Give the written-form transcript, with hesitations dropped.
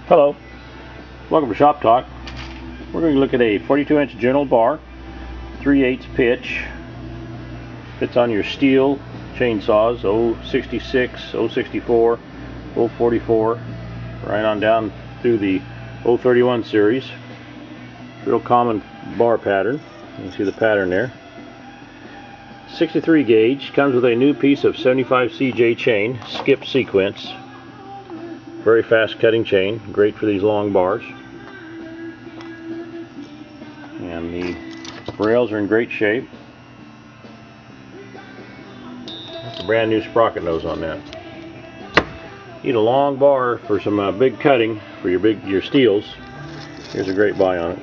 Hello, welcome to Shop Talk. We're going to look at a 42-inch general bar, 3/8 pitch. Fits on your Stihl chainsaws, 066, 064, 044, right on down through the 031 series. Real common bar pattern. You can see the pattern there. 63 gauge, comes with a new piece of 75 CJ chain, skip sequence. Very fast cutting chain, great for these long bars. And the rails are in great shape. That's a brand new sprocket nose on that. Need a long bar for some big cutting for your Stihls. Here's a great buy on it.